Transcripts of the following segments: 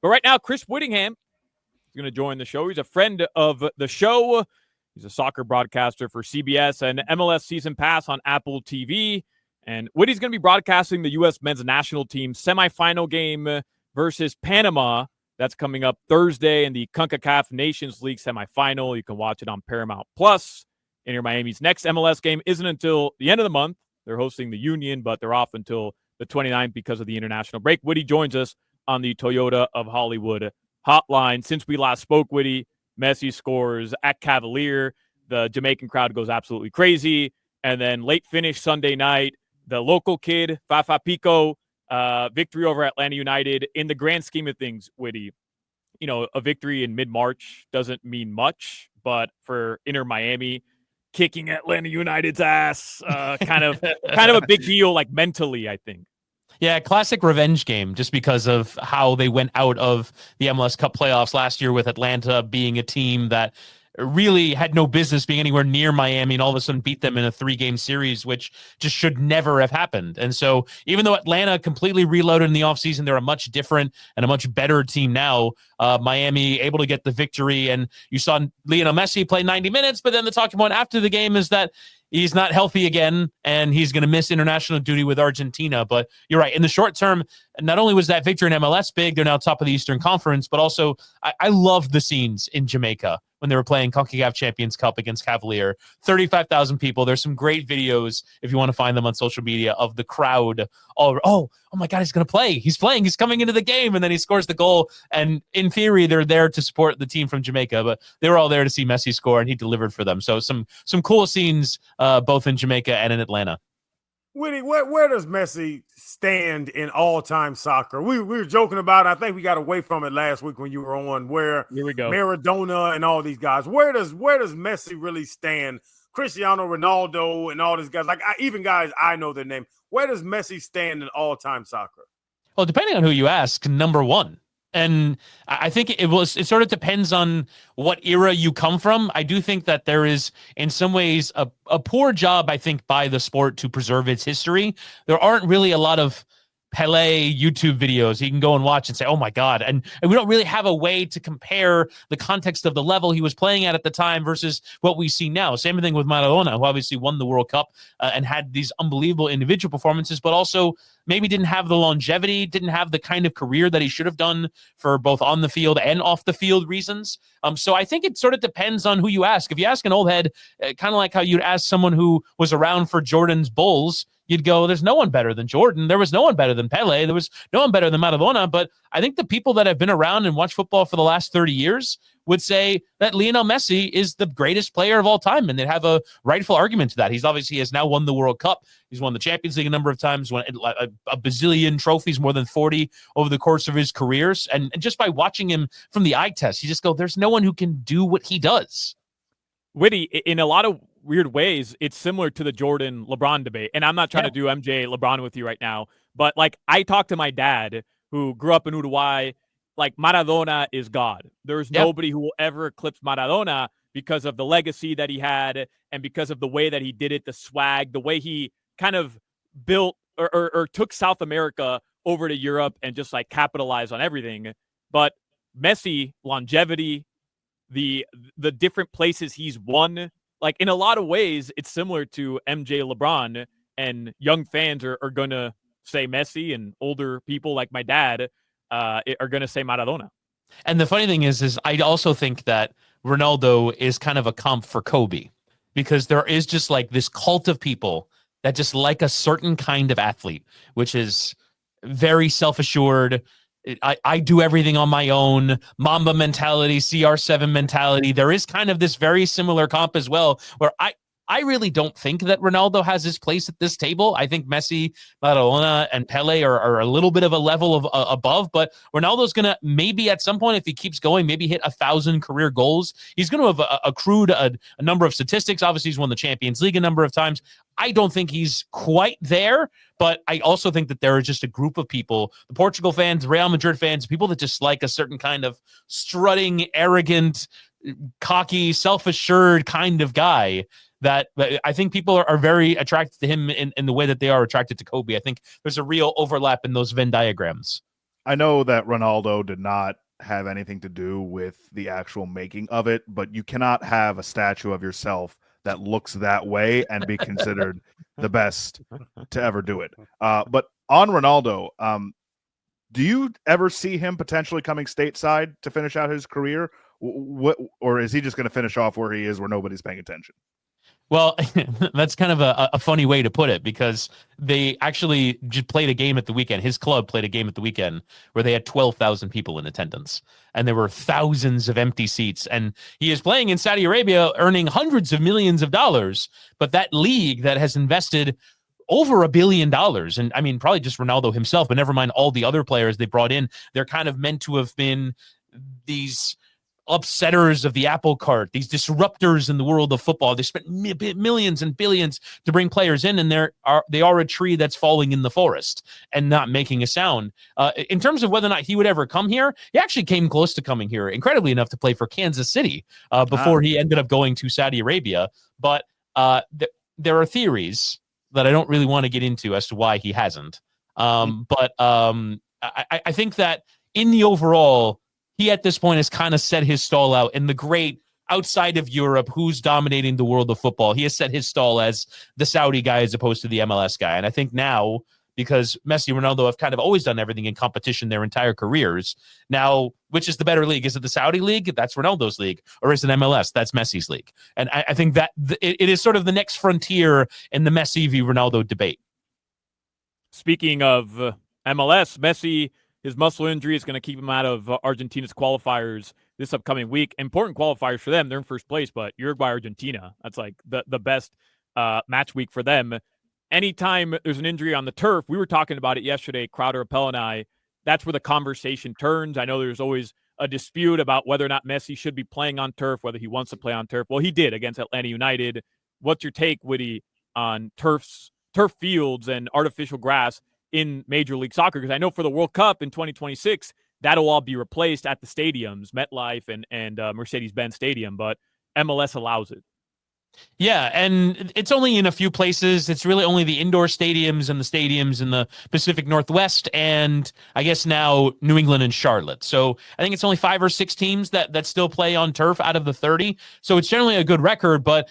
But right now, Chris Wittyngham is going to join the show. He's a friend of the show. He's a soccer broadcaster for CBS and MLS Season Pass on Apple TV. And Witty's going to be broadcasting the U.S. men's national team semifinal game versus Panama. That's coming up Thursday in the CONCACAF Nations League semifinal. You can watch it on Paramount Plus. Inter Miami's next MLS game isn't until the end of the month. They're hosting the Union, but they're off until the 29th because of the international break. Witty joins us on the Toyota of Hollywood hotline. Since we last spoke, Witty, Messi scores at Cavalier. The Jamaican crowd goes absolutely crazy. And then late finish Sunday night, the local kid, Fafa Pico, victory over Atlanta United. In the grand scheme of things, Witty, you know, a victory in mid-March doesn't mean much, but for Inter Miami, kicking Atlanta United's ass, kind of a big deal, like mentally, I think. Yeah, classic revenge game, just because of how they went out of the MLS Cup playoffs last year, with Atlanta being a team that really had no business being anywhere near Miami, and all of a sudden beat them in a 3-game series, which just should never have happened. And so even though Atlanta completely reloaded in the offseason, they're a much different and a much better team now. Miami able to get the victory, and you saw Lionel Messi play 90 minutes, but then the talking point after the game is that he's not healthy again, and he's going to miss international duty with Argentina. But you're right. In the short term, not only was that victory in MLS big, they're now top of the Eastern Conference, but also I love the scenes in Jamaica when they were playing CONCACAF Champions Cup against Cavalier. 35,000 people. There's some great videos, if you want to find them on social media, of the crowd. Oh my God, he's going to play. He's playing. He's coming into the game. And then he scores the goal. And in theory, they're there to support the team from Jamaica, but they were all there to see Messi score, and he delivered for them. So some cool scenes both in Jamaica and in Atlanta. Witty, where does Messi stand in all-time soccer? We were joking about it. I think we got away from it last week when you were on, where Here we go. Maradona and all these guys. Where does Messi really stand? Cristiano Ronaldo and all these guys, even guys I know their name. Where does Messi stand in all-time soccer? Well, depending on who you ask, number one. And I think it sort of depends on what era you come from. I do think that there is, in some ways, a poor job, I think, by the sport to preserve its history. There aren't really a lot of Pele YouTube videos you can go and watch and say, oh my God. And we don't really have a way to compare the context of the level he was playing at the time versus what we see now. Same thing with Maradona, who obviously won the World Cup and had these unbelievable individual performances, but also maybe didn't have the longevity, didn't have the kind of career that he should have done for both on the field and off the field reasons. So I think it sort of depends on who you ask. If you ask an old head, kind of like how you'd ask someone who was around for Jordan's Bulls, you'd go, there's no one better than Jordan. There was no one better than Pele. There was no one better than Maradona. But I think the people that have been around and watched football for the last 30 years would say that Lionel Messi is the greatest player of all time. And they'd have a rightful argument to that. He has now won the World Cup. He's won the Champions League a number of times, won a bazillion trophies, more than 40 over the course of his careers. And just by watching him from the eye test, you just go, there's no one who can do what he does. Witty, in a lot of weird ways, it's similar to the Jordan LeBron debate. And I'm not trying to do MJ LeBron with you right now, but like I talked to my dad who grew up in Uruguay, like Maradona is God. There's nobody who will ever eclipse Maradona because of the legacy that he had and because of the way that he did it, the swag, the way he kind of built or took South America over to Europe and just like capitalized on everything. But Messi, longevity, the different places he's won, like in a lot of ways, it's similar to MJ LeBron, and young fans are going to say Messi, and older people like my dad are going to say Maradona. And the funny thing is I also think that Ronaldo is kind of a comp for Kobe, because there is just like this cult of people that just like a certain kind of athlete, which is very self-assured. I do everything on my own, Mamba mentality, CR7 mentality. There is kind of this very similar comp as well, where I really don't think that Ronaldo has his place at this table. I think Messi, Maradona, and Pele are a little bit of a level of above, but Ronaldo's going to maybe at some point, if he keeps going, maybe hit 1,000 career goals. He's going to have accrued a number of statistics. Obviously, he's won the Champions League a number of times. I don't think he's quite there, but I also think that there are just a group of people, the Portugal fans, Real Madrid fans, people that just like a certain kind of strutting, arrogant, cocky, self-assured kind of guy that I think people are very attracted to him in the way that they are attracted to Kobe. I think there's a real overlap in those Venn diagrams. I know that Ronaldo did not have anything to do with the actual making of it, but you cannot have a statue of yourself that looks that way and be considered the best to ever do it. But on Ronaldo, do you ever see him potentially coming stateside to finish out his career? Or is he just going to finish off where he is, where nobody's paying attention? Well, that's kind of a funny way to put it, because they actually just played a game at the weekend. His club played a game at the weekend where they had 12,000 people in attendance, and there were thousands of empty seats. And he is playing in Saudi Arabia, earning hundreds of millions of dollars. But that league that has invested over $1 billion, and I mean, probably just Ronaldo himself, but never mind all the other players they brought in, they're kind of meant to have been these upsetters of the apple cart, these disruptors in the world of football. They spent millions and billions to bring players in, and they are a tree that's falling in the forest and not making a sound. In terms of whether or not he would ever come here, he actually came close to coming here, incredibly enough, to play for Kansas City before he ended up going to Saudi Arabia. But there are theories that I don't really want to get into as to why he hasn't. But I think that in the overall, he at this point has kind of set his stall out in the great outside of Europe, who's dominating the world of football. He has set his stall as the Saudi guy as opposed to the MLS guy. And I think now, because Messi and Ronaldo have kind of always done everything in competition their entire careers, now, which is the better league? Is it the Saudi league? That's Ronaldo's league. Or is it MLS? That's Messi's league. And I think that it is sort of the next frontier in the Messi v. Ronaldo debate. Speaking of MLS, Messi, his muscle injury is going to keep him out of Argentina's qualifiers this upcoming week. Important qualifiers for them. They're in first place, but Uruguay, Argentina, that's like the best match week for them. Anytime there's an injury on the turf, we were talking about it yesterday, Crowder, Appel, and I, that's where the conversation turns. I know there's always a dispute about whether or not Messi should be playing on turf, whether he wants to play on turf. Well, he did against Atlanta United. What's your take, Witty, on turf fields and artificial grass in Major League Soccer? Because I know for the World Cup in 2026, that'll all be replaced at the stadiums, MetLife and Mercedes-Benz Stadium, but MLS allows it. Yeah, and it's only in a few places. It's really only the indoor stadiums and the stadiums in the Pacific Northwest, and I guess now New England and Charlotte. So I think it's only 5 or 6 teams that still play on turf out of the 30. So it's generally a good record, but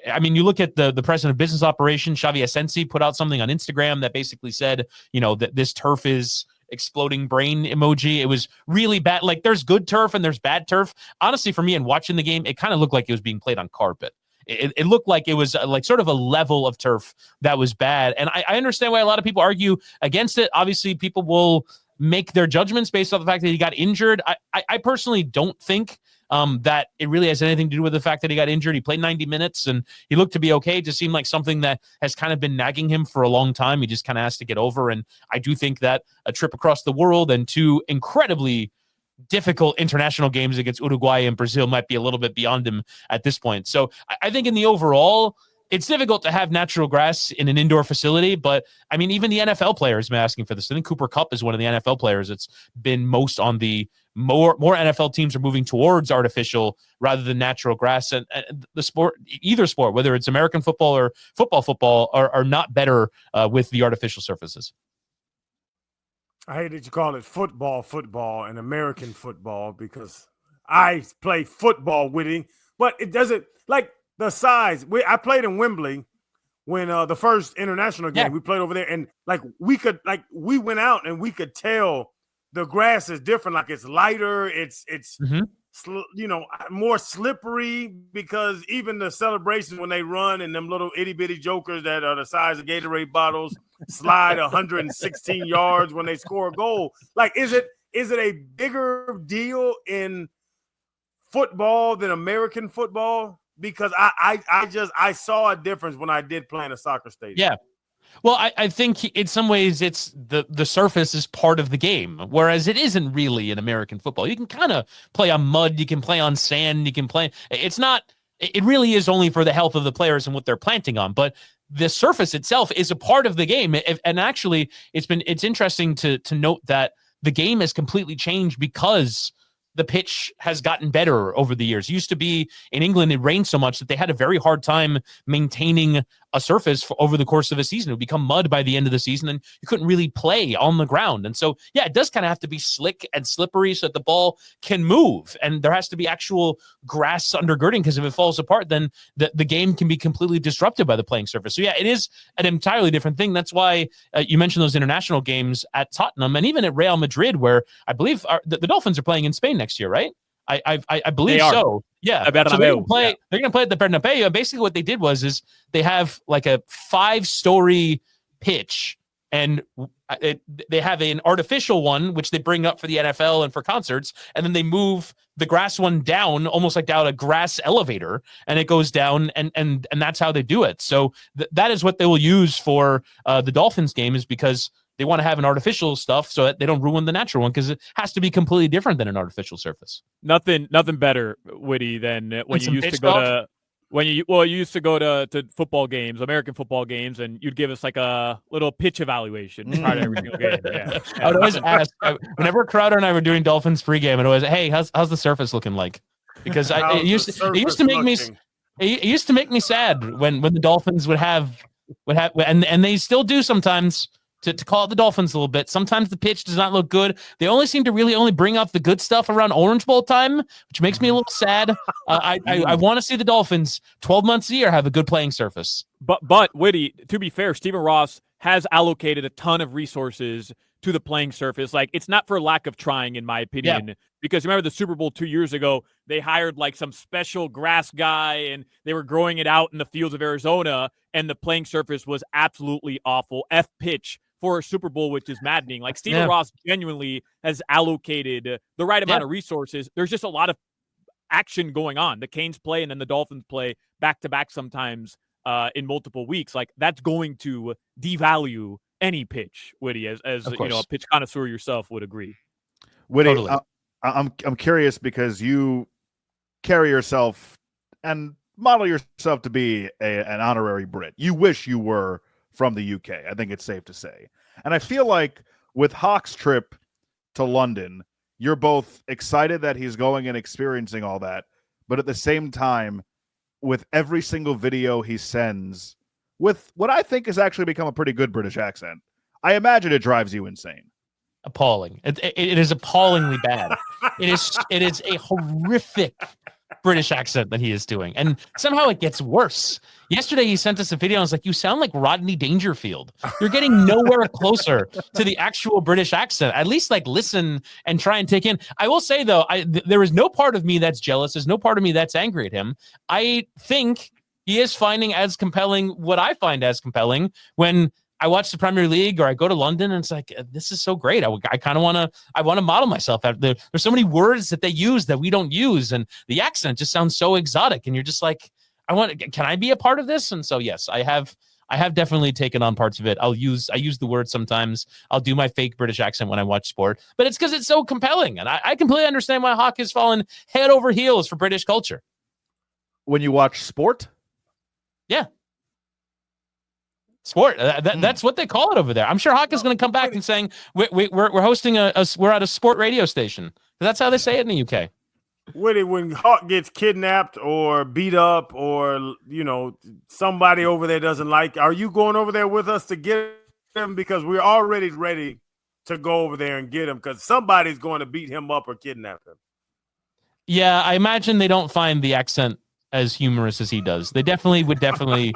I mean, you look at the president of business operations, Xavi Asensi, put out something on Instagram that basically said, that this turf is exploding brain emoji. It was really bad. Like, there's good turf and there's bad turf. Honestly, for me, and watching the game, it kind of looked like it was being played on carpet. It looked like it was like sort of a level of turf that was bad. And I understand why a lot of people argue against it. Obviously, people will make their judgments based off the fact that he got injured. I personally don't think that it really has anything to do with the fact that he got injured. He played 90 minutes and he looked to be okay. It just seemed like something that has kind of been nagging him for a long time. He just kind of has to get over. And I do think that a trip across the world and 2 incredibly difficult international games against Uruguay and Brazil might be a little bit beyond him at this point. So I think in the overall, it's difficult to have natural grass in an indoor facility, but I mean, even the NFL players have been asking for this. I think Cooper Kupp is one of the NFL players that's been most on the more NFL teams are moving towards artificial rather than natural grass. And the sport, either sport, whether it's American football or football, are not better with the artificial surfaces. I hate that you call it football and American football, because I play football with it, but it doesn't, like, the size. I played in Wembley when the first international game, we played over there, and we went out and we could tell the grass is different. Like, it's lighter, it's more slippery, because even the celebrations when they run and them little itty bitty jokers that are the size of Gatorade bottles slide 116 yards when they score a goal. Like, is it a bigger deal football than American football? Because I saw a difference when I did play in a soccer stadium. Yeah. Well, I think in some ways it's the surface is part of the game, whereas it isn't really in American football. You can kind of play on mud, you can play on sand, you can play. It's not. It really is only for the health of the players and what they're planting on. But the surface itself is a part of the game. And actually, it's interesting to note that the game has completely changed because the pitch has gotten better over the years. It used to be in England, it rained so much that they had a very hard time maintaining a surface over the course of a season. It would become mud by the end of the season, and you couldn't really play on the ground. And so, yeah, it does kind of have to be slick and slippery so that the ball can move, and there has to be actual grass undergirding, because if it falls apart, then the game can be completely disrupted by the playing surface. So, yeah, it is an entirely different thing. That's why you mentioned those international games at Tottenham and even at Real Madrid, where I believe the Dolphins are playing in Spain next year, right? I believe so. Yeah. So they're going to play at the Bernabeu. And basically what they did is they have like a 5-story pitch, and they have an artificial one, which they bring up for the NFL and for concerts. And then they move the grass one down, almost like down a grass elevator, and it goes down, and that's how they do it. So that is what they will use for the Dolphins game, is because they want to have an artificial stuff so that they don't ruin the natural one, because it has to be completely different than an artificial surface. Nothing better, Witty, than when you used to go to you used to go to football games, American football games, and you'd give us like a little pitch evaluation prior to every single game. Yeah. I would always ask, whenever Crowder and I were doing Dolphins pregame, I'd always, hey, how's the surface looking like? Because it used to make me sad when the Dolphins would have and they still do sometimes. To call it the Dolphins a little bit. Sometimes the pitch does not look good. They only seem to really only bring up the good stuff around Orange Bowl time, which makes me a little sad. I want to see the Dolphins 12 months a year have a good playing surface. But Witty, to be fair, Stephen Ross has allocated a ton of resources to the playing surface. Like, it's not for lack of trying, in my opinion, because remember the Super Bowl 2 years ago, they hired like some special grass guy and they were growing it out in the fields of Arizona, and the playing surface was absolutely awful. Pitch for a Super Bowl, which is maddening. Like, Stephen Ross genuinely has allocated the right amount of resources. There's just a lot of action going on. The Canes play and then the Dolphins play back-to-back sometimes in multiple weeks. Like, that's going to devalue any pitch, Witty, as you know, a pitch connoisseur yourself would agree. Witty, Totally. I'm curious because you carry yourself and model yourself to be an honorary Brit. You wish you were from the UK. I think it's safe to say. And I feel like with Hawk's trip to London, you're both excited that he's going and experiencing all that, but at the same time, with every single video he sends, with what I think has actually become a pretty good British accent, I imagine it drives you insane. Appalling. It is appallingly bad. It is a horrific British accent that he is doing, and somehow it gets worse. Yesterday he sent us a video and was like, you sound like Rodney Dangerfield. You're getting nowhere closer to the actual British accent. At least like listen and try and take in. I will say though, there is no part of me that's jealous. There's no part of me that's angry at him. I think he is finding as compelling what I find as compelling when I watch the Premier League or I go to London, and it's like, this is so great. I kind of want to model myself after. There's so many words that they use that we don't use, and the accent just sounds so exotic. And you're just like, can I be a part of this? And so, yes, I have definitely taken on parts of it. I use the word sometimes. I'll do my fake British accent when I watch sport, but it's because it's so compelling. And I completely understand why Hawk has fallen head over heels for British culture. When you watch sport? Yeah. Sport. That's what they call it over there. I'm sure Hawk is going to come back and saying we're hosting we're at a sport radio station. That's how they say it in the UK. Witty, when Hawk gets kidnapped or beat up, or somebody over there doesn't like, are you going over there with us to get him? Because we're already ready to go over there and get him, because somebody's going to beat him up or kidnap him. Yeah, I imagine they don't find the accent as humorous as he does. They would definitely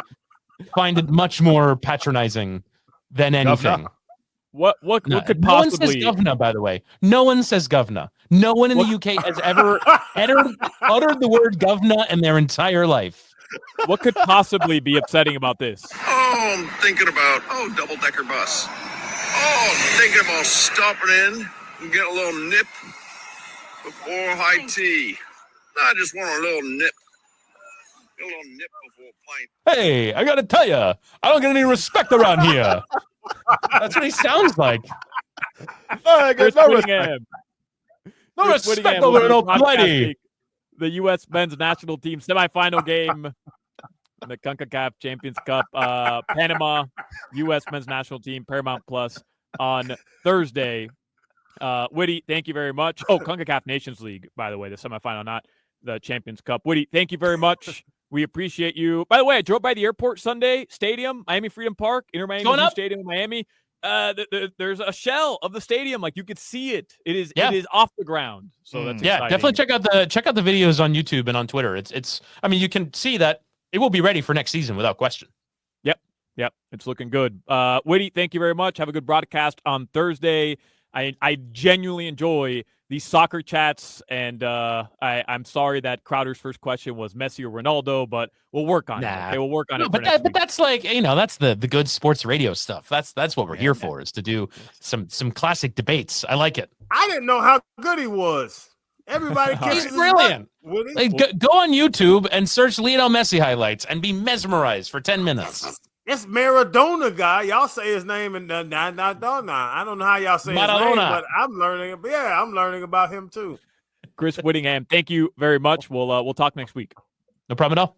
find it much more patronizing than anything. What could possibly? No one says governor, by the way. No one says governor. No one in the UK has ever uttered the word governor in their entire life. What could possibly be upsetting about this? Oh, I'm thinking about double-decker bus. Oh, I'm thinking about stopping in and get a little nip before high tea. I just want a little nip. A little nip before a pint. Hey, I gotta tell you, I don't get any respect around here. That's what he sounds like. I get no respect. No respect over no plenty. The U.S. men's national team semifinal game in the CONCACAF Champions Cup. Panama, U.S. men's national team, Paramount Plus on Thursday. Witty, thank you very much. Oh, CONCACAF Nations League, by the way, the semifinal, not the Champions Cup. Witty, thank you very much We appreciate you. By the way, I drove by the airport Sunday stadium, Miami Freedom Park, Inter Miami Stadium in Miami. There's a shell of the stadium, like you could see it. It is off the ground. So that's exciting. Definitely check out the videos on YouTube and on Twitter. It's I mean, you can see that it will be ready for next season without question. Yep, it's looking good. Witty, thank you very much. Have a good broadcast on Thursday. I genuinely enjoy these soccer chats, and I'm sorry that Crowder's first question was Messi or Ronaldo, but we'll work on it. Okay, we'll work on it. But that's like, that's the good sports radio stuff. That's what we're here for, is to do some classic debates. I like it. I didn't know how good he was. Everybody He's brilliant. Like, go on YouTube and search Lionel Messi highlights and be mesmerized for 10 minutes. It's Maradona guy. Y'all say his name and Maradona. I don't know how y'all say his name, but I'm learning. Yeah, I'm learning about him too. Chris Wittyngham, thank you very much. We'll talk next week. No problem at all.